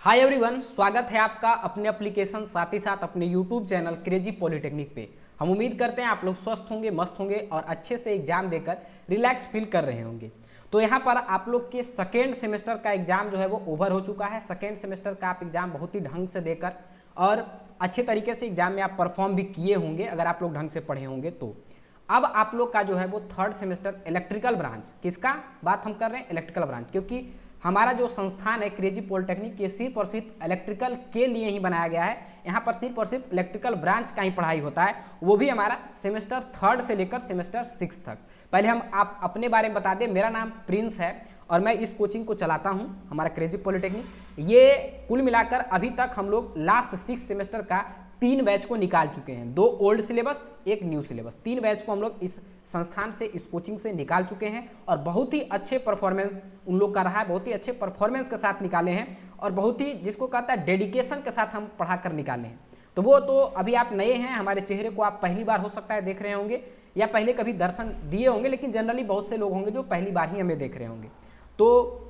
Hi everyone, स्वागत है आपका अपने एप्लीकेशन साथ ही साथ अपने यूट्यूब चैनल क्रेजी पॉलिटेक्निक पे। हम उम्मीद करते हैं आप लोग स्वस्थ होंगे, मस्त होंगे और अच्छे से एग्जाम देकर रिलैक्स फील कर रहे होंगे। तो यहाँ पर आप लोग के सेकेंड सेमेस्टर का एग्जाम जो है वो ओवर हो चुका है। सेकेंड सेमेस्टर का आप एग्जाम बहुत ही ढंग से देकर और अच्छे तरीके से एग्जाम में आप परफॉर्म भी किए होंगे अगर आप लोग ढंग से पढ़े होंगे तो। अब आप लोग का जो है वो थर्ड सेमेस्टर इलेक्ट्रिकल ब्रांच, किसका बात हम कर रहे हैं? इलेक्ट्रिकल ब्रांच, क्योंकि हमारा जो संस्थान है क्रेजी पॉलिटेक्निक ये सिर्फ और सिर्फ इलेक्ट्रिकल के लिए ही बनाया गया है। यहाँ पर सिर्फ और सिर्फ इलेक्ट्रिकल ब्रांच का ही पढ़ाई होता है, वो भी हमारा सेमेस्टर थर्ड से लेकर सेमेस्टर 6 तक। पहले हम आप अपने बारे में बता दें, मेरा नाम प्रिंस है और मैं इस कोचिंग को चलाता हूँ, हमारा क्रेजी पॉलिटेक्निक। ये कुल मिलाकर अभी तक हम लोग लास्ट 6 सेमेस्टर का 3 बैच को निकाल चुके हैं, 2 old syllabus, 1 new syllabus. 3 batch को हम लोग इस संस्थान से, इस कोचिंग से निकाल चुके हैं और बहुत ही अच्छे परफॉर्मेंस उन लोग का रहा है। बहुत ही अच्छे परफॉर्मेंस के साथ निकाले हैं और बहुत ही, जिसको कहता है, डेडिकेशन के साथ हम पढ़ा कर निकाले हैं। तो वो तो अभी आप नए हैं, हमारे चेहरे को आप पहली बार हो सकता है देख रहे होंगे या पहले कभी दर्शन दिए होंगे, लेकिन जनरली बहुत से लोग होंगे जो पहली बार ही हमें देख रहे होंगे। तो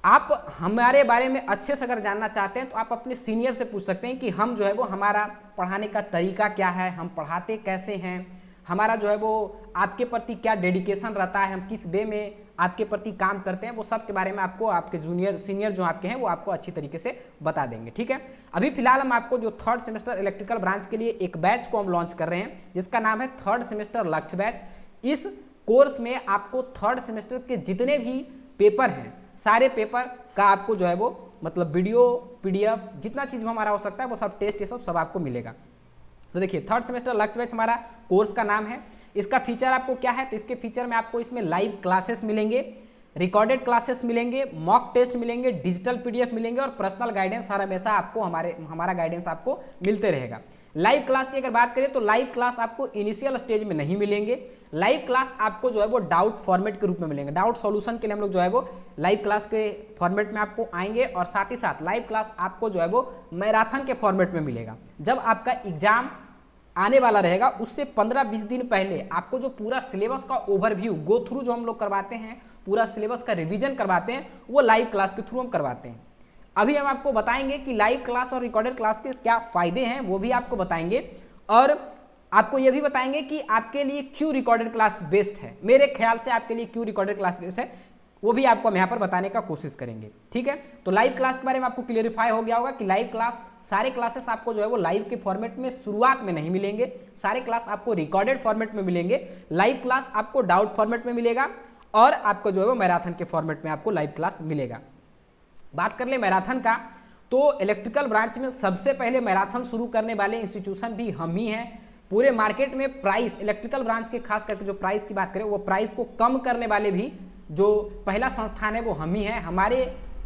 आप हमारे बारे में अच्छे से अगर जानना चाहते हैं तो आप अपने सीनियर से पूछ सकते हैं कि हम जो है वो हमारा पढ़ाने का तरीका क्या है, हम पढ़ाते कैसे हैं, हमारा जो है वो आपके प्रति क्या डेडिकेशन रहता है, हम किस वे में आपके प्रति काम करते हैं, वो सब के बारे में आपको आपके जूनियर सीनियर जो आपके हैं वो आपको अच्छी तरीके से बता देंगे। ठीक है, अभी फिलहाल हम आपको जो थर्ड सेमेस्टर इलेक्ट्रिकल ब्रांच के लिए एक बैच को हम लॉन्च कर रहे हैं जिसका नाम है थर्ड सेमेस्टर लक्ष्य बैच। इस कोर्स में आपको थर्ड सेमेस्टर के जितने भी पेपर हैं, सारे पेपर का आपको जो है वो मतलब वीडियो, पीडीएफ, जितना चीज़ हमारा हो सकता है वो सब टेस्ट, ये सब आपको मिलेगा। तो देखिए, थर्ड सेमेस्टर लक्ष्य बैच हमारा कोर्स का नाम है। इसका फीचर आपको क्या है? तो इसके फीचर में आपको इसमें लाइव क्लासेस मिलेंगे, रिकॉर्डेड क्लासेस मिलेंगे, मॉक टेस्ट मिलेंगे, डिजिटल पीडीएफ मिलेंगे और पर्सनल गाइडेंस हर हमेशा आपको हमारा गाइडेंस आपको मिलते रहेगा। लाइव क्लास की अगर बात करें तो लाइव क्लास आपको इनिशियल स्टेज में नहीं मिलेंगे। लाइव क्लास आपको जो है वो डाउट फॉर्मेट के रूप में मिलेंगे। डाउट सॉल्यूशन के लिए हम लोग जो है वो लाइव क्लास के फॉर्मेट में आपको आएंगे और साथ ही साथ लाइव क्लास आपको जो है वो मैराथन के फॉर्मेट में मिलेगा। जब आपका एग्जाम आने वाला रहेगा उससे 15-20 दिन पहले आपको जो पूरा सिलेबस का ओवरव्यू, गो थ्रू जो हम लोग करवाते हैं, पूरा सिलेबस का रिवीजन करवाते हैं, वो लाइव क्लास के थ्रू हम करवाते हैं। अभी हम आपको बताएंगे कि लाइव क्लास और रिकॉर्डेड क्लास के क्या फायदे हैं, वो भी आपको बताएंगे और आपको ये भी बताएंगे कि आपके लिए क्यों रिकॉर्डेड क्लास बेस्ट है। मेरे ख्याल से आपके लिए क्यों रिकॉर्डेड क्लास बेस्ट है वो भी आपको हम यहाँ पर बताने का कोशिश करेंगे। ठीक है, तो लाइव क्लास के बारे में आपको क्लियरिफाई हो गया होगा कि लाइव क्लास, सारे क्लासेस आपको जो है वो लाइव के फॉर्मेट में शुरुआत में नहीं मिलेंगे, सारे क्लास आपको रिकॉर्डेड फॉर्मेट में मिलेंगे। लाइव क्लास आपको डाउट फॉर्मेट में मिलेगा और आपको जो है वो मैराथन के फॉर्मेट में आपको लाइव क्लास मिलेगा। बात कर ले मैराथन का, तो इलेक्ट्रिकल ब्रांच में सबसे पहले मैराथन शुरू करने वाले इंस्टीट्यूशन भी हम ही हैं। पूरे मार्केट में प्राइस, इलेक्ट्रिकल ब्रांच के खास करके जो प्राइस की बात करें, वो प्राइस को कम करने वाले भी जो पहला संस्थान है वो हम ही हैं। हमारे,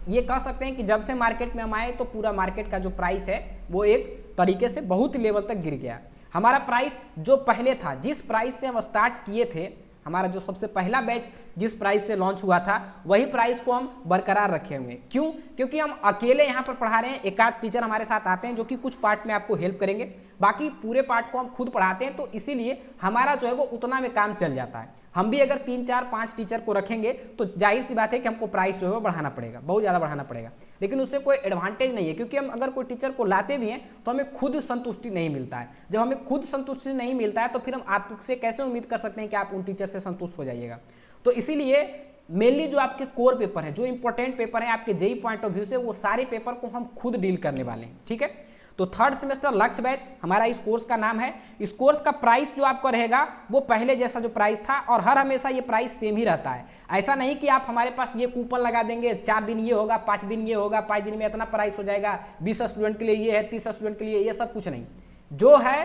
ये कह सकते हैं कि जब से मार्केट में हम आए तो पूरा मार्केट का जो प्राइस है वो एक तरीके से बहुत ही लेवल तक गिर गया। हमारा प्राइस जो पहले था, जिस प्राइस से हम स्टार्ट किए थे, हमारा जो सबसे पहला बैच जिस प्राइस से लॉन्च हुआ था, वही प्राइस को हम बरकरार रखे हुए। क्यों? क्योंकि हम अकेले यहाँ पर पढ़ा रहे हैं, एक आध टीचर हमारे साथ आते हैं जो कि कुछ पार्ट में आपको हेल्प करेंगे, बाकी पूरे पार्ट को हम खुद पढ़ाते हैं। तो इसीलिए हमारा जो है वो उतना में काम चल जाता है। हम भी अगर 3, 4, 5 टीचर को रखेंगे तो जाहिर सी बात है कि हमको प्राइस जो है वो बढ़ाना पड़ेगा, बहुत ज़्यादा बढ़ाना पड़ेगा, लेकिन उससे कोई एडवांटेज नहीं है। क्योंकि हम अगर कोई टीचर को लाते भी हैं तो हमें खुद संतुष्टि नहीं मिलता है। जब हमें खुद संतुष्टि नहीं मिलता है तो फिर हम आपसे कैसे उम्मीद कर सकते हैं कि आप उन टीचर से संतुष्ट हो जाइएगा। तो इसीलिए मेनली जो आपके कोर पेपर है, जो इंपॉर्टेंट पेपर है आपके जेईई पॉइंट ऑफ व्यू से, वो सारे पेपर को हम खुद डील करने वाले हैं। ठीक है, तो थर्ड सेमेस्टर लक्ष्य बैच हमारा इस कोर्स का नाम है। इस कोर्स का प्राइस जो आपका रहेगा वो पहले जैसा जो प्राइस था और हर हमेशा ये प्राइस सेम ही रहता है। ऐसा नहीं कि आप हमारे पास ये कूपन लगा देंगे, 4 दिन ये होगा, 5 दिन ये होगा, 5 दिन में इतना प्राइस हो जाएगा, 20 स्टूडेंट के लिए ये है, 30 स्टूडेंट के लिए, ये सब कुछ नहीं। जो है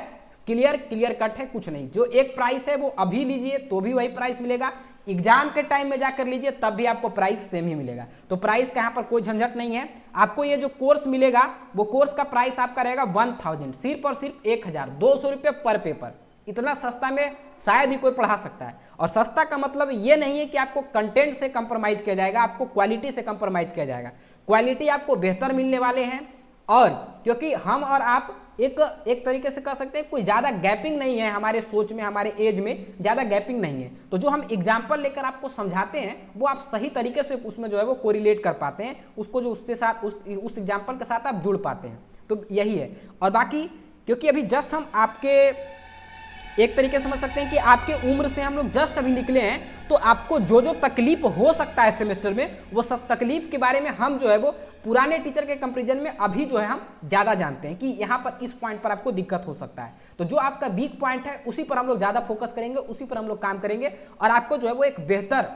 क्लियर कट है, कुछ नहीं। जो एक प्राइस है वो अभी लीजिए तो भी वही प्राइस मिलेगा, एग्जाम के टाइम में जाकर लीजिए तब भी आपको प्राइस सेम ही मिलेगा। तो प्राइस का यहाँ पर कोई झंझट नहीं है। आपको ये जो कोर्स मिलेगा वो कोर्स का प्राइस आपका रहेगा 1000, सिर्फ और सिर्फ 1200 रुपये पर पेपर। इतना सस्ता में शायद ही कोई पढ़ा सकता है। और सस्ता का मतलब ये नहीं है कि आपको कंटेंट से कंप्रोमाइज किया जाएगा, आपको क्वालिटी से कंप्रोमाइज किया जाएगा। क्वालिटी आपको बेहतर मिलने वाले हैं और क्योंकि हम और आप एक तरीके से कह सकते हैं कोई ज़्यादा गैपिंग नहीं है हमारे सोच में, हमारे एज में ज़्यादा गैपिंग नहीं है, तो जो हम एग्जाम्पल लेकर आपको समझाते हैं वो आप सही तरीके से उसमें जो है वो कोरिलेट कर पाते हैं, उसको जो उसके साथ उस एग्जाम्पल के साथ आप जुड़ पाते हैं। तो यही है। और बाकी क्योंकि अभी जस्ट हम आपके एक तरीके समझ सकते हैं कि आपके उम्र से हम लोग जस्ट अभी निकले हैं, तो आपको जो जो तकलीफ हो सकता है सेमेस्टर में, वो सब तकलीफ के बारे में हम जो है वो पुराने टीचर के कंपैरिजन में अभी जो है हम ज़्यादा जानते हैं कि यहाँ पर इस पॉइंट पर आपको दिक्कत हो सकता है। तो जो आपका वीक पॉइंट है उसी पर हम लोग ज़्यादा फोकस करेंगे, उसी पर हम लोग काम करेंगे और आपको जो है वो एक बेहतर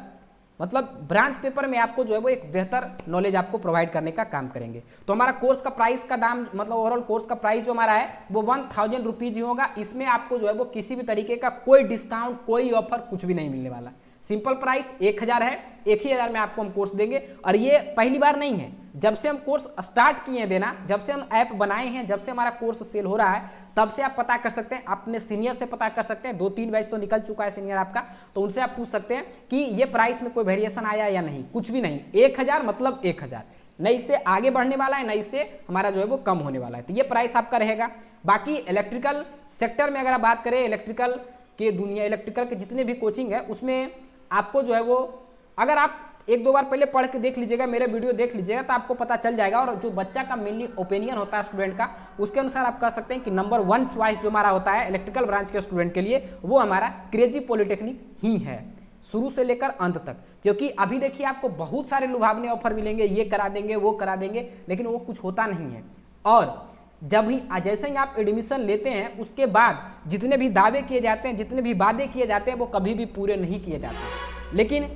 मतलब ब्रांच पेपर में आपको जो है वो एक बेहतर नॉलेज आपको प्रोवाइड करने का काम करेंगे। तो हमारा कोर्स का प्राइस का दाम मतलब ओवरऑल कोर्स का प्राइस जो हमारा है वो 1000 रुपीज़ ही होगा। इसमें आपको जो है वो किसी भी तरीके का कोई डिस्काउंट, कोई ऑफर कुछ भी नहीं मिलने वाला। सिंपल प्राइस 1000 है, 1000 में आपको हम कोर्स देंगे। और ये पहली बार नहीं है, जब से हम कोर्स स्टार्ट किए हैं देना, जब से हम ऐप बनाए हैं, जब से हमारा कोर्स सेल हो रहा है, तब से आप पता कर सकते हैं, अपने सीनियर से पता कर सकते हैं। 2-3 बैच तो निकल चुका है सीनियर आपका, तो उनसे आप पूछ सकते हैं कि ये प्राइस में कोई वेरिएशन आया या नहीं। कुछ भी नहीं, 1000 मतलब 1000, न इससे आगे बढ़ने वाला है, न इससे हमारा जो है वो कम होने वाला है। तो ये प्राइस आपका रहेगा। बाकी इलेक्ट्रिकल सेक्टर में अगर आप बात करें, इलेक्ट्रिकल के जितने भी कोचिंग है उसमें आपको जो है वो, अगर आप 1-2 बार पहले पढ़ के देख लीजिएगा, मेरे वीडियो देख लीजिएगा, तो आपको पता चल जाएगा। और जो बच्चा का मेनली ओपिनियन होता है स्टूडेंट का, उसके अनुसार आप कह सकते हैं कि नंबर 1 चॉइस जो हमारा होता है इलेक्ट्रिकल ब्रांच के स्टूडेंट के लिए, वो हमारा क्रेजी पॉलिटेक्निक ही है, शुरू से लेकर अंत तक। क्योंकि अभी देखिए आपको बहुत सारे लुभावने ऑफर मिलेंगे, ये करा देंगे, वो करा देंगे, लेकिन वो कुछ होता नहीं है। और जब ही जैसे ही आप एडमिशन लेते हैं, उसके बाद जितने भी दावे किए जाते हैं, जितने भी वादे किए जाते हैं, वो कभी भी पूरे नहीं किए जाते। लेकिन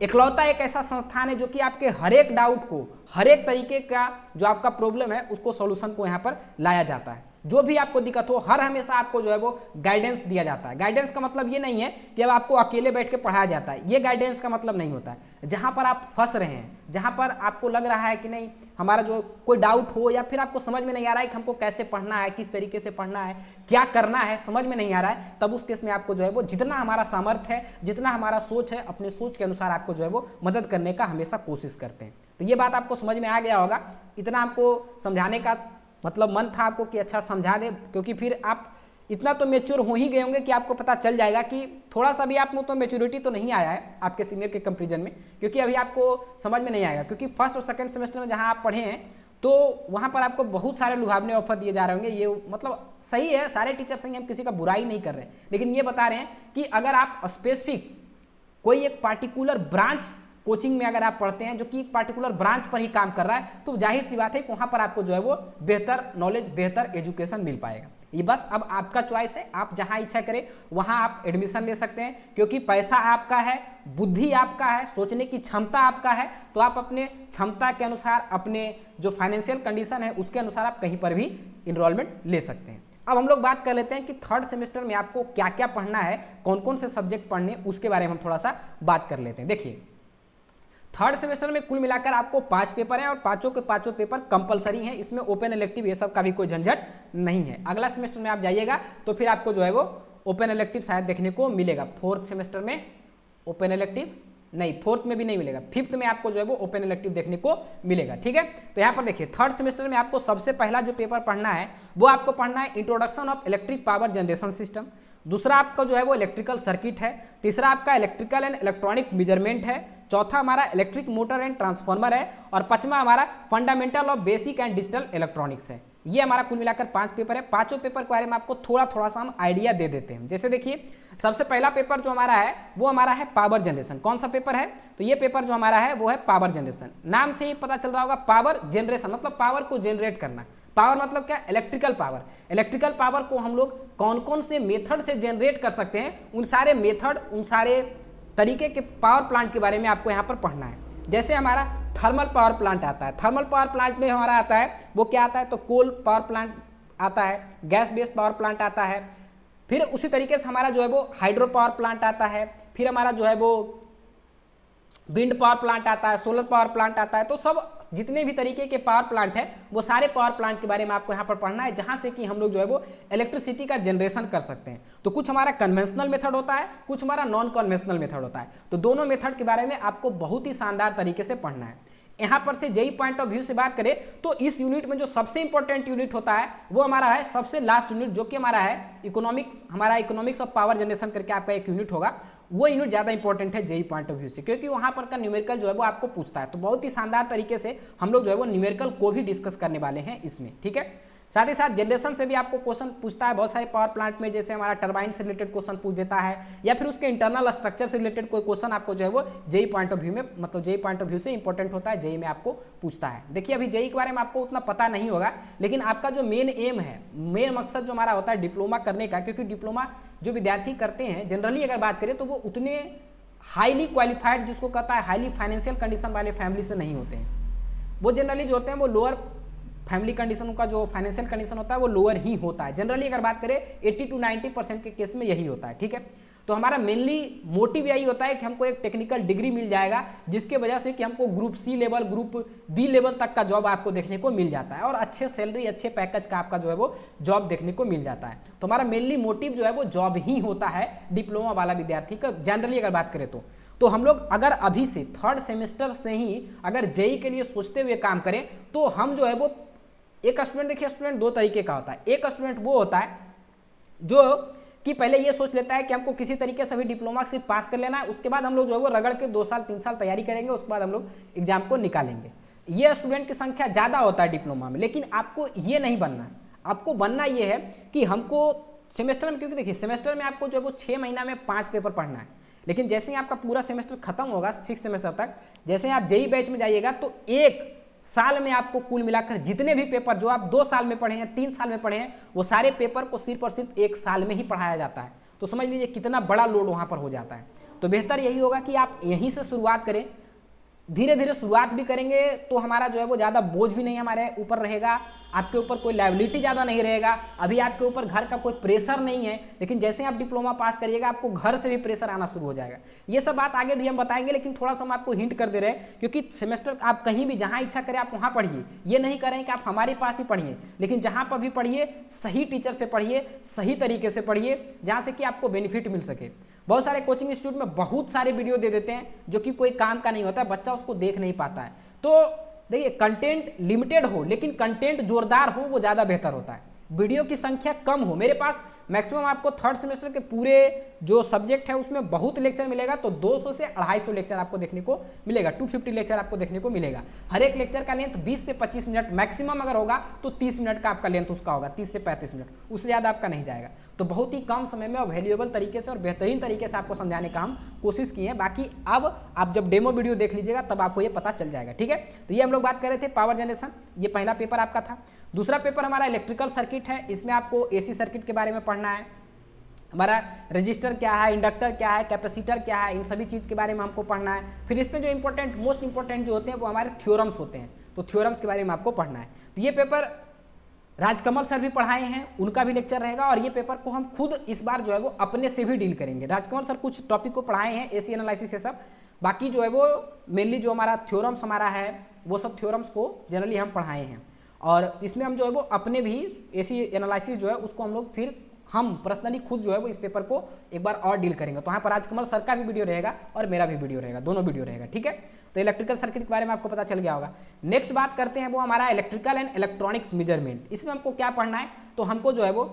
इकलौता एक ऐसा संस्थान है जो कि आपके हर एक डाउट को, हर एक तरीके का जो आपका प्रॉब्लम है उसको सॉल्यूशन को यहाँ पर लाया जाता है। जो भी आपको दिक्कत हो, हर हमेशा आपको जो है वो गाइडेंस दिया जाता है। गाइडेंस का मतलब ये नहीं है कि अब आपको अकेले बैठ के पढ़ाया जाता है, ये गाइडेंस का मतलब नहीं होता है। जहाँ पर आप फंस रहे हैं, जहाँ पर आपको लग रहा है कि नहीं हमारा जो कोई डाउट हो, या फिर आपको समझ में नहीं आ रहा है कि हमको कैसे पढ़ना है, किस तरीके से पढ़ना है, क्या करना है, समझ में नहीं आ रहा है, तब उस केस में आपको जो है वो जितना हमारा सामर्थ्य है, जितना हमारा सोच है, अपने सोच के अनुसार आपको जो है वो मदद करने का हमेशा कोशिश करते हैं। तो ये बात आपको समझ में आ गया होगा। इतना आपको समझाने का मतलब मन था आपको कि अच्छा समझा दे, क्योंकि फिर आप इतना तो मेच्योर हो ही गए होंगे कि आपको पता चल जाएगा कि थोड़ा सा भी आप में तो मेच्योरिटी तो नहीं आया है आपके सीनियर के कंपैरिजन में, क्योंकि अभी आपको समझ में नहीं आएगा। क्योंकि फर्स्ट और सेकंड सेमेस्टर में जहां आप पढ़े हैं, तो वहां पर आपको बहुत सारे लुभावने ऑफर दिए जा रहे होंगे। ये मतलब सही है, सारे टीचर सही, हम किसी का बुराई नहीं कर रहे हैं, लेकिन ये बता रहे हैं कि अगर आप स्पेसिफिक कोई एक पार्टिकुलर ब्रांच कोचिंग में अगर आप पढ़ते हैं जो कि एक पार्टिकुलर ब्रांच पर ही काम कर रहा है, तो जाहिर सी बात है कि वहां पर आपको जो है वो बेहतर नॉलेज, बेहतर एजुकेशन मिल पाएगा। ये बस अब आपका चॉइस है, आप जहां इच्छा करें वहां आप एडमिशन ले सकते हैं। क्योंकि पैसा आपका है, बुद्धि आपका है, सोचने की क्षमता आपका है, तो आप अपने क्षमता के अनुसार, अपने जो फाइनेंशियल कंडीशन है उसके अनुसार आप कहीं पर भी इनरोलमेंट ले सकते हैं। अब हम लोग बात कर लेते हैं कि थर्ड सेमेस्टर में आपको क्या क्या पढ़ना है, कौन कौन से सब्जेक्ट पढ़ने, उसके बारे में हम थोड़ा सा बात कर लेते हैं। देखिए, थर्ड सेमेस्टर में कुल मिलाकर आपको 5 पेपर हैं और पांचों के पांचों पेपर कंपलसरी हैं। इसमें ओपन इलेक्टिव ये सब का भी कोई झंझट नहीं है। अगला सेमेस्टर में आप जाइएगा तो फिर आपको जो है वो ओपन इलेक्टिव शायद देखने को मिलेगा। फोर्थ सेमेस्टर में ओपन इलेक्टिव नहीं, फोर्थ में भी नहीं मिलेगा, फिफ्थ में आपको जो है वो ओपन इलेक्टिव देखने को मिलेगा। ठीक है, तो यहाँ पर देखिए थर्ड सेमेस्टर में आपको सबसे पहला जो पेपर पढ़ना है वो आपको पढ़ना है introduction of electric power generation system. दूसरा आपका जो है वो इलेक्ट्रिकल सर्किट है। तीसरा आपका इलेक्ट्रिकल एंड इलेक्ट्रॉनिक मेजरमेंट है। चौथा हमारा इलेक्ट्रिक मोटर एंड ट्रांसफार्मर है। और पांचवा हमारा fundamental of basic and digital electronics है। ये हमारा कुल मिलाकर 5 पेपर है। पांचों पेपर के बारे में आपको थोड़ा थोड़ा सा हम आइडिया दे देते हैं। जैसे देखिए, सबसे पहला पेपर जो हमारा है वो हमारा है पावर जनरेशन। कौन सा पेपर है? तो ये पेपर जो हमारा है वो है पावर जनरेशन। नाम से ही पता चल रहा होगा, पावर जनरेशन मतलब पावर को जनरेट करना। पावर मतलब क्या? Electrical power. इलेक्ट्रिकल पावर को हम लोग कौन कौन से मेथड से जनरेट कर सकते हैं, उन सारे मेथड, उन सारे तरीके के पावर प्लांट के बारे में आपको यहाँ पर पढ़ना है। जैसे हमारा थर्मल पावर प्लांट आता है। थर्मल पावर प्लांट में हमारा आता है वो क्या आता है? तो कोल पावर प्लांट आता है, गैस बेस्ड पावर प्लांट आता है। फिर उसी तरीके से हमारा जो है वो हाइड्रो पावर प्लांट आता है। फिर हमारा जो है वो विंड पावर प्लांट आता है, सोलर पावर प्लांट आता है। तो सब जितने भी तरीके के पावर प्लांट है वो सारे पावर प्लांट के बारे में आपको यहाँ पर पढ़ना है, जहाँ से कि हम लोग जो है वो इलेक्ट्रिसिटी का जनरेशन कर सकते हैं। तो कुछ हमारा कन्वेंशनल मेथड होता है, कुछ हमारा नॉन कन्वेंशनल मेथड होता है। तो दोनों मेथड के बारे में आपको बहुत ही शानदार तरीके से पढ़ना है। यहाँ पर से जेई पॉइंट ऑफ व्यू से बात करें तो इस यूनिट में जो सबसे इंपॉर्टेंट यूनिट होता है वो हमारा है सबसे लास्ट यूनिट, जो कि हमारा है इकोनॉमिक्स, हमारा इकोनॉमिक्स ऑफ पावर जनरेशन करके आपका एक यूनिट होगा। वो यूनिट ज़्यादा इंपॉर्टेंट है जेई पॉइंट ऑफ व्यू से, क्योंकि वहाँ पर का न्यूमेरिकल जो है वो आपको पूछता है। तो बहुत ही शानदार तरीके से हम लोग जो है वो न्यूमेरिकल को भी डिस्कस करने वाले हैं इसमें, ठीक है। साथ ही साथ जनरेशन से भी आपको क्वेश्चन पूछता है बहुत सारे पावर प्लांट में, जैसे हमारा टरबाइन से रिलेटेड क्वेश्चन पूछ देता है, या फिर उसके इंटरनल स्ट्रक्चर से रिलेटेड कोई क्वेश्चन आपको जो है वो जेई पॉइंट ऑफ व्यू में, मतलब जेई पॉइंट ऑफ व्यू से इंपॉर्टेंट होता है, जेई में आपको पूछता है। देखिए अभी जेई के बारे में आपको उतना पता नहीं होगा, लेकिन आपका जो मेन एम है, मेन मकसद जो हमारा होता है डिप्लोमा करने का, क्योंकि डिप्लोमा जो विद्यार्थी करते हैं जनरली अगर बात करें तो वो उतने हाईली क्वालिफाइड, जिसको कहता है हाईली फाइनेंशियल कंडीशन वाले फैमिली से नहीं होते हैं। वो जनरली जो होते हैं वो लोअर फैमिली कंडीशन का जो फाइनेंशियल कंडीशन होता है वो लोअर ही होता है। जनरली अगर बात करें 80 to 90% के केस में यही होता है, ठीक है। तो हमारा मेनली मोटिव यही होता है कि हमको एक टेक्निकल डिग्री मिल जाएगा, जिसके वजह से कि हमको group C level, group B level तक का जॉब आपको देखने को मिल जाता है, और अच्छे सैलरी, अच्छे पैकेज का आपका जो है वो जॉब देखने को मिल जाता है। तो हमारा मेनली मोटिव जो है वो जॉब ही होता है डिप्लोमा वाला विद्यार्थी का, जनरली अगर बात करें तो हम लोग अगर अभी से 3rd सेमेस्टर से ही अगर जेई के लिए सोचते हुए काम करें तो हम जो है वो एक स्टूडेंट, देखिए स्टूडेंट दो तरीके का होता है। एक स्टूडेंट वो होता है जो कि पहले ये सोच लेता है कि हमको किसी तरीके से भी डिप्लोमा से पास कर लेना है, उसके बाद हम लोग जो है वो रगड़ के 2 साल 3 साल तैयारी करेंगे, उसके बाद हम लोग एग्जाम को निकालेंगे। ये स्टूडेंट की संख्या ज़्यादा होता है डिप्लोमा में। लेकिन आपको ये नहीं बनना है, आपको बनना ये है कि हमको सेमेस्टर में, क्योंकि देखिए सेमेस्टर में आपको जो है वो 6 महीना में 5 पेपर पढ़ना है, लेकिन जैसे ही आपका पूरा सेमेस्टर खत्म होगा 6 सेमेस्टर तक, जैसे ही आप जेई बैच में जाइएगा तो 1 साल में आपको कुल मिलाकर जितने भी पेपर जो आप 2 साल में पढ़े हैं, 3 साल में पढ़े हैं, वो सारे पेपर को सिर्फ और सिर्फ 1 साल में ही पढ़ाया जाता है। तो समझ लीजिए कितना बड़ा लोड वहाँ पर हो जाता है। तो बेहतर यही होगा कि आप यहीं से शुरुआत करें, धीरे धीरे शुरुआत भी करेंगे तो हमारा जो है वो ज़्यादा बोझ भी नहीं हमारे ऊपर रहेगा, आपके ऊपर कोई लायबिलिटी ज़्यादा नहीं रहेगा। अभी आपके ऊपर घर का कोई प्रेशर नहीं है, लेकिन जैसे आप डिप्लोमा पास करिएगा आपको घर से भी प्रेशर आना शुरू हो जाएगा। ये सब बात आगे भी हम बताएंगे, लेकिन थोड़ा सा हम आपको हिंट कर दे रहे हैं, क्योंकि सेमेस्टर आप कहीं भी जहाँ इच्छा करें आप वहाँ पढ़िए। ये नहीं करें कि आप हमारे पास ही पढ़िए, लेकिन जहाँ पर भी पढ़िए सही टीचर से पढ़िए, सही तरीके से पढ़िए, जहाँ से कि आपको बेनिफिट मिल सके। बहुत सारे कोचिंग इंस्टीट्यूट में बहुत सारे वीडियो दे देते हैं जो कि कोई काम का नहीं होता है, बच्चा उसको देख नहीं पाता है। तो देखिए कंटेंट लिमिटेड हो लेकिन कंटेंट जोरदार हो, वो ज़्यादा बेहतर होता है। वीडियो की संख्या कम हो, मेरे पास मैक्सिमम आपको 3rd सेमेस्टर के पूरे जो सब्जेक्ट है उसमें बहुत लेक्चर मिलेगा, तो 200 से 250 लेक्चर आपको देखने को मिलेगा, 250 लेक्चर आपको देखने को मिलेगा। हर एक लेक्चर का लेंथ 20 से 25 मिनट मैक्सिमम अगर होगा तो 30 मिनट का आपका लेंथ उसका होगा, 30 से 35 मिनट, उससे ज़्यादा आपका नहीं जाएगा। तो बहुत ही कम समय में और वैल्यूएबल तरीके से और बेहतरीन तरीके से आपको समझाने का हम कोशिश किए हैं। बाकी अब आप जब डेमो वीडियो देख लीजिएगा तब आपको ये पता चल जाएगा, ठीक है। तो ये हम लोग बात कर रहे थे पावर जनरेशन, ये पहला पेपर आपका था। दूसरा पेपर हमारा इलेक्ट्रिकल सर्किट है, इसमें आपको एसी सर्किट के बारे में पढ़ना है। हमारा रजिस्टर क्या है, इंडक्टर क्या है, कैपेसिटर क्या है, इन सभी चीज़ के बारे में हमको पढ़ना है। फिर इसमें जो इंपॉर्टेंट मोस्ट इंपॉर्टेंट जो होते हैं वो हमारे थ्योरम्स होते हैं, तो थ्योरम्स के बारे में आपको पढ़ना है। तो ये पेपर राजकमल सर भी पढ़ाए हैं, उनका भी लेक्चर रहेगा, और ये पेपर को हम खुद इस बार जो है वो अपने से भी डील करेंगे। राजकमल सर कुछ टॉपिक को पढ़ाए हैं, एसी एनालिसिस ये सब, बाकी जो है वो मेनली जो हमारा थ्योरम्स हमारा है वो सब थ्योरम्स को जनरली हम पढ़ाए हैं, और इसमें हम जो है वो अपने भी एसी एनालिसिस जो है उसको हम लोग फिर हम पर्सनली खुद जो है वो इस पेपर को एक बार और डील करेंगे। तो यहाँ पर राजकमल सर का भी वीडियो रहेगा और मेरा भी वीडियो रहेगा, दोनों वीडियो रहेगा, ठीक है। तो इलेक्ट्रिकल सर्किट के बारे में आपको पता चल गया होगा। नेक्स्ट बात करते हैं वो हमारा इलेक्ट्रिकल एंड इलेक्ट्रॉनिक्स मेजरमेंट। इसमें हमको क्या पढ़ना है, तो हमको जो है वो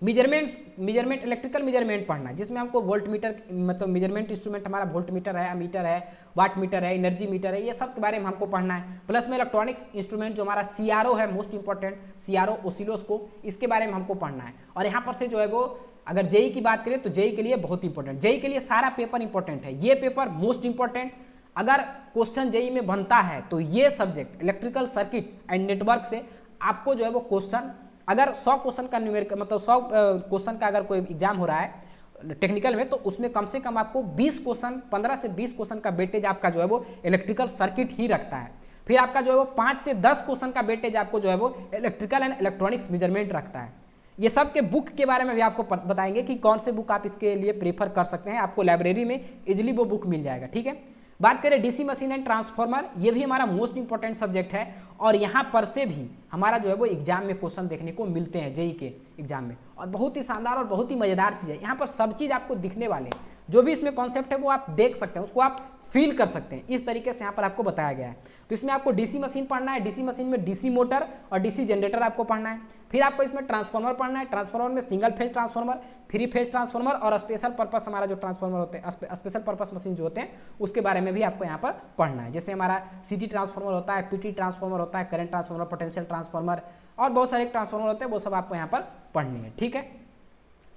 मेजरमेंट इलेक्ट्रिकल मेजरमेंट पढ़ना है, जिसमें हमको वोल्ट मीटर, मतलब मेजरमेंट इंस्ट्रूमेंट हमारा वोल्ट मीटर है, अमीटर है, वाट मीटर है, एनर्जी मीटर है, ये सब के बारे में हमको पढ़ना है। प्लस में इलेक्ट्रॉनिक्स इंस्ट्रूमेंट जो हमारा सीआरओ है, मोस्ट इंपॉर्टेंट सीआरओ ओसिलोस्कोप, इसके बारे में हमको पढ़ना है। और यहाँ पर से जो है वो अगर जेई की बात करें तो जेई के लिए बहुत इंपॉर्टेंट, जेई के लिए सारा पेपर इंपॉर्टेंट है, ये पेपर मोस्ट इंपॉर्टेंट। अगर क्वेश्चन जेई में बनता है तो ये subject electrical circuit and network से आपको जो है वो क्वेश्चन, अगर 100 क्वेश्चन का न्यूमेरिकल, मतलब 100 क्वेश्चन का अगर कोई एग्जाम हो रहा है टेक्निकल में, तो उसमें कम से कम आपको 20 क्वेश्चन, 15 से 20 क्वेश्चन का वेटेज आपका जो है वो इलेक्ट्रिकल सर्किट ही रखता है। फिर आपका जो है वो 5 से 10 क्वेश्चन का वेटेज आपको जो है वो इलेक्ट्रिकल एंड इलेक्ट्रॉनिक्स मेजरमेंट रखता है। ये सब के बुक के बारे में भी आपको बताएंगे कि कौन से बुक आप इसके लिए प्रेफर कर सकते हैं, आपको लाइब्रेरी में इजिली वो बुक मिल जाएगा, ठीक है। बात करें डीसी मशीन एंड ट्रांसफार्मर, ये भी हमारा मोस्ट इंपॉर्टेंट सब्जेक्ट है, और यहाँ पर से भी हमारा जो है वो एग्जाम में क्वेश्चन देखने को मिलते हैं जेई के एग्जाम में, और बहुत ही शानदार और बहुत ही मजेदार चीज़ है। यहाँ पर सब चीज़ आपको दिखने वाले हैं, जो भी इसमें कॉन्सेप्ट है वो आप देख सकते हैं, उसको आप फील कर सकते हैं। इस तरीके से यहाँ पर आपको बताया गया है। तो इसमें आपको डीसी मशीन पढ़ना है, डीसी मशीन में डीसी मोटर और डीसी जनरेटर आपको पढ़ना है। फिर आपको इसमें ट्रांसफार्मर पढ़ना है, ट्रांसफार्मर में single phase transformer, 3 phase transformer और स्पेशल पर्पस हमारा जो ट्रांसफार्मर होते हैं, स्पेशल पर्पस मशीन जो होते हैं उसके बारे में भी आपको यहाँ पर पढ़ना है। जैसे हमारा सीटी ट्रांसफार्मर होता है, पीटी ट्रांसफार्मर होता है, करंट ट्रांसफार्मर, पोटेंशियल ट्रांसफार्मर और बहुत सारे ट्रांसफार्मर होते हैं, वो सब आपको यहाँ पर पढ़नी है। ठीक है,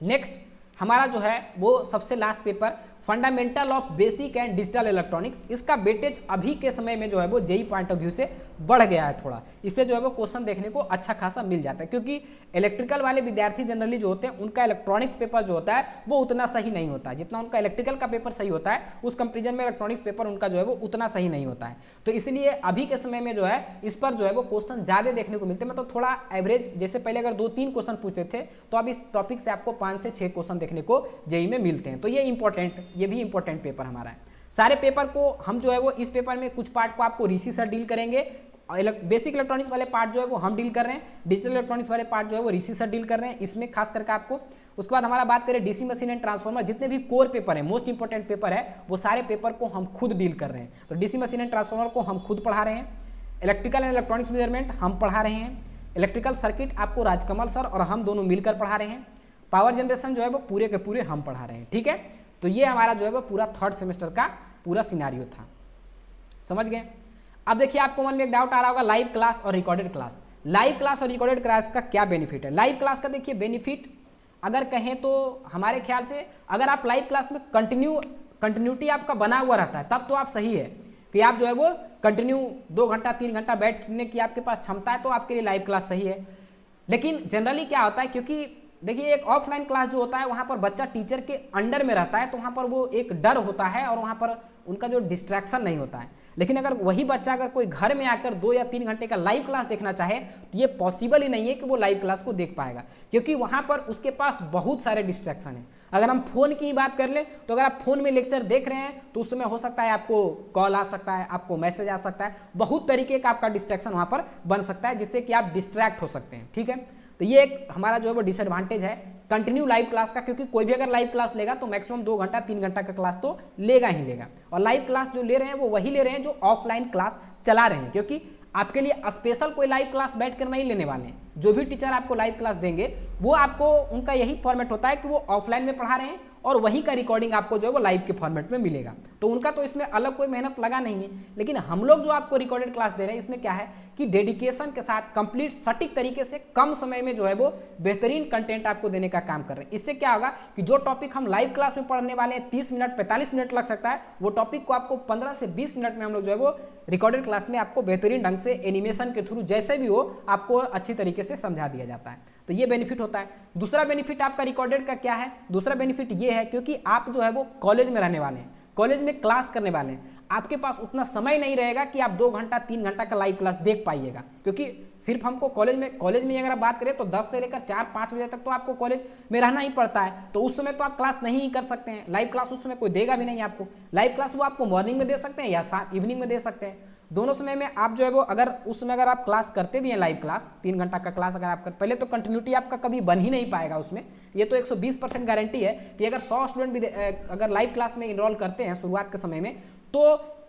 नेक्स्ट हमारा जो है वो सबसे last paper fundamental of basic and digital electronics. इसका वेटेज अभी के समय में जो है वो जेई पॉइंट ऑफ व्यू से बढ़ गया है थोड़ा। इससे जो है वो क्वेश्चन देखने को अच्छा खासा मिल जाता है, क्योंकि इलेक्ट्रिकल वाले विद्यार्थी जनरली जो होते हैं उनका इलेक्ट्रॉनिक्स पेपर जो होता है वो उतना सही नहीं होता है। जितना उनका इलेक्ट्रिकल का पेपर सही होता है उस कंपेरिजन में इलेक्ट्रॉनिक्स पेपर उनका जो है वो उतना सही नहीं होता है। तो इसलिए अभी के समय में जो है इस पर जो है वो क्वेश्चन ज़्यादा देखने को मिलते हैं। मतलब थोड़ा एवरेज, जैसे पहले अगर 2-3 क्वेश्चन पूछते थे तो अब इस टॉपिक से आपको 5 से 6 क्वेश्चन देखने को जेई में मिलते हैं। तो ये भी इंपॉर्टेंट पेपर हमारा है। सारे पेपर को हम जो है वो इस पेपर में कुछ पार्ट को आपको ऋषि सर डील करेंगे, बेसिक इलेक्ट्रॉनिक्स वाले पार्ट जो है वो हम डील कर रहे हैं, डिजिटल इलेक्ट्रॉनिक्स वाले पार्ट जो है वो ऋषि सर डील कर रहे हैं इसमें खास करके आपको। उसके बाद हमारा बात करें डीसी मशीन एंड ट्रांसफार्मर, जितने भी कोर पेपर है, मोस्ट इंपॉर्टेंट पेपर है, वो सारे पेपर को हम खुद डील कर रहे हैं। तो डीसी मशीन एंड ट्रांसफार्मर को हम खुद पढ़ा रहे हैं, इलेक्ट्रिकल एंड इलेक्ट्रॉनिक्स मेजरमेंट हम पढ़ा रहे हैं, इलेक्ट्रिकल सर्किट आपको राजकमल सर और हम दोनों मिलकर पढ़ा रहे हैं, पावर जनरेशन जो है वो पूरे के पूरे हम पढ़ा रहे हैं। ठीक है, तो ये हमारा जो है वो पूरा 3rd सेमेस्टर का पूरा सिनारियो था। समझ गए? अब देखिए आपको मन में एक डाउट आ रहा होगा, लाइव क्लास और रिकॉर्डेड क्लास। लाइव क्लास और रिकॉर्डेड क्लास का क्या बेनिफिट है? लाइव क्लास का देखिए बेनिफिट अगर कहें तो हमारे ख्याल से अगर आप लाइव क्लास में कंटिन्यूटी आपका बना हुआ रहता है तब तो आप सही है कि आप जो है वो कंटिन्यू 2 घंटा 3 घंटा बैठने की आपके पास क्षमता है तो आपके लिए लाइव क्लास सही है। लेकिन जनरली क्या होता है, क्योंकि देखिए एक ऑफलाइन क्लास जो होता है वहाँ पर बच्चा टीचर के अंडर में रहता है तो वहाँ पर वो एक डर होता है और वहाँ पर उनका जो डिस्ट्रैक्शन नहीं होता है। लेकिन अगर वही बच्चा अगर कोई घर में आकर 2 या 3 घंटे का लाइव क्लास देखना चाहे तो ये पॉसिबल ही नहीं है कि वो लाइव क्लास को देख पाएगा, क्योंकि वहाँ पर उसके पास बहुत सारे डिस्ट्रैक्शन हैं। अगर हम फ़ोन की बात कर लें तो अगर आप फ़ोन में लेक्चर देख रहे हैं तो उस समय हो सकता है आपको कॉल आ सकता है, आपको मैसेज आ सकता है, बहुत तरीके का आपका डिस्ट्रैक्शन वहाँ पर बन सकता है जिससे कि आप डिस्ट्रैक्ट हो सकते हैं। ठीक है, तो ये एक हमारा जो है वो डिसएडवांटेज है कंटिन्यू लाइव क्लास का, क्योंकि कोई भी अगर लाइव क्लास लेगा तो मैक्सिमम 2 घंटा 3 घंटा का क्लास तो लेगा ही लेगा। और लाइव क्लास जो ले रहे हैं वो वही ले रहे हैं जो ऑफलाइन क्लास चला रहे हैं, क्योंकि आपके लिए स्पेशल कोई लाइव क्लास बैठकर नहीं लेने वाले हैं। जो भी टीचर आपको लाइव क्लास देंगे वो आपको उनका यही फॉर्मेट होता है कि वो ऑफलाइन में पढ़ा रहे हैं और वहीं का रिकॉर्डिंग आपको जो है वो लाइव के फॉर्मेट में मिलेगा। तो उनका तो इसमें अलग कोई मेहनत लगा नहीं है। लेकिन हम लोग जो आपको रिकॉर्डेड क्लास दे रहे हैं इसमें क्या है कि डेडिकेशन के साथ कंप्लीट सटीक तरीके से कम समय में जो है वो बेहतरीन कंटेंट आपको देने का काम कर रहे हैं। इससे क्या होगा कि जो टॉपिक हम लाइव क्लास में पढ़ने वाले हैं 30 मिनट 45 मिनट लग सकता है, वो टॉपिक को आपको 15 से 20 मिनट में हम लोग जो है वो रिकॉर्डेड क्लास में आपको बेहतरीन ढंग से एनिमेशन के थ्रू जैसे भी हो आपको अच्छी तरीके से समझा दिया जाता है। तो ये बेनिफिट होता है। दूसरा बेनिफिट आपका रिकॉर्डेड का क्या है? दूसरा बेनिफिट ये है क्योंकि आप जो है वो कॉलेज में रहने वाले हैं, कॉलेज में क्लास करने वाले हैं, आपके पास उतना समय नहीं रहेगा कि आप 2 घंटा 3 घंटा का लाइव क्लास देख पाइएगा। क्योंकि सिर्फ हमको कॉलेज में अगर आप बात करें तो 10 से लेकर 4-5 बजे तक तो आपको कॉलेज में रहना ही पड़ता है। तो उस समय तो आप क्लास नहीं कर सकते हैं, लाइव क्लास उस समय कोई देगा भी नहीं आपको। लाइव क्लास वो आपको मॉर्निंग में दे सकते हैं या इवनिंग में दे सकते हैं। दोनों समय में आप जो है वो अगर उस समय अगर आप क्लास करते भी हैं लाइव क्लास 3 घंटा का क्लास अगर आप पहले तो कंटिन्यूटी आपका कभी बन ही नहीं पाएगा उसमें। ये तो 120% गारंटी है कि अगर 100 स्टूडेंट भी अगर लाइव क्लास में इनरोल करते हैं शुरुआत के समय में तो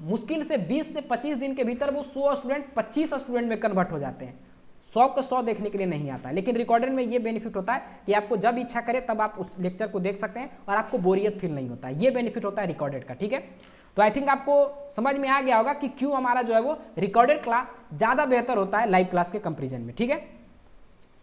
मुश्किल से 20 से 25 दिन के भीतर वो 100 स्टूडेंट 25 स्टूडेंट में कन्वर्ट हो जाते हैं। 100 का 100 देखने के लिए नहीं आता है। लेकिन रिकॉर्डेड में ये बेनिफिट होता है कि आपको जब इच्छा करे तब आप उस लेक्चर को देख सकते हैं और आपको बोरियत फील नहीं होता है। ये बेनिफिट होता है रिकॉर्डेड का। ठीक है, तो आई थिंक आपको समझ में आ गया होगा कि क्यों हमारा जो है वो रिकॉर्डेड क्लास ज़्यादा बेहतर होता है लाइव क्लास के कंपेरिजन में। ठीक है,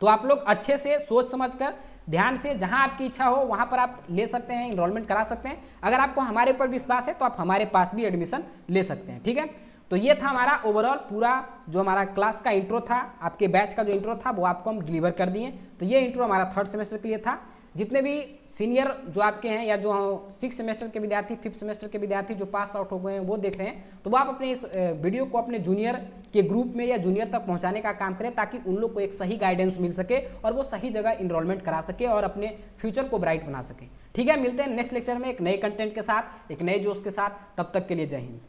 तो आप लोग अच्छे से सोच समझकर ध्यान से जहां आपकी इच्छा हो वहां पर आप ले सकते हैं, इनरोलमेंट करा सकते हैं। अगर आपको हमारे ऊपर विश्वास है तो आप हमारे पास भी एडमिशन ले सकते हैं। ठीक है, तो ये था हमारा ओवरऑल पूरा जो हमारा क्लास का इंट्रो था, आपके बैच का जो इंट्रो था वो आपको हम डिलीवर कर दिए। तो ये इंट्रो हमारा 3rd सेमेस्टर के लिए था। जितने भी सीनियर जो आपके हैं या जो 6 सेमेस्टर के विद्यार्थी 5th सेमेस्टर के विद्यार्थी जो पास आउट हो गए हैं वो देख रहे हैं, तो वो आप अपने इस वीडियो को अपने जूनियर के ग्रुप में या जूनियर तक पहुंचाने का काम करें ताकि उन लोग को एक सही गाइडेंस मिल सके और वो सही जगह इनरोलमेंट करा सके और अपने फ्यूचर को ब्राइट बना सके। ठीक है, मिलते हैं नेक्स्ट लेक्चर में एक नए कंटेंट के साथ, एक नए जोश के साथ। तब तक के लिए जय हिंद।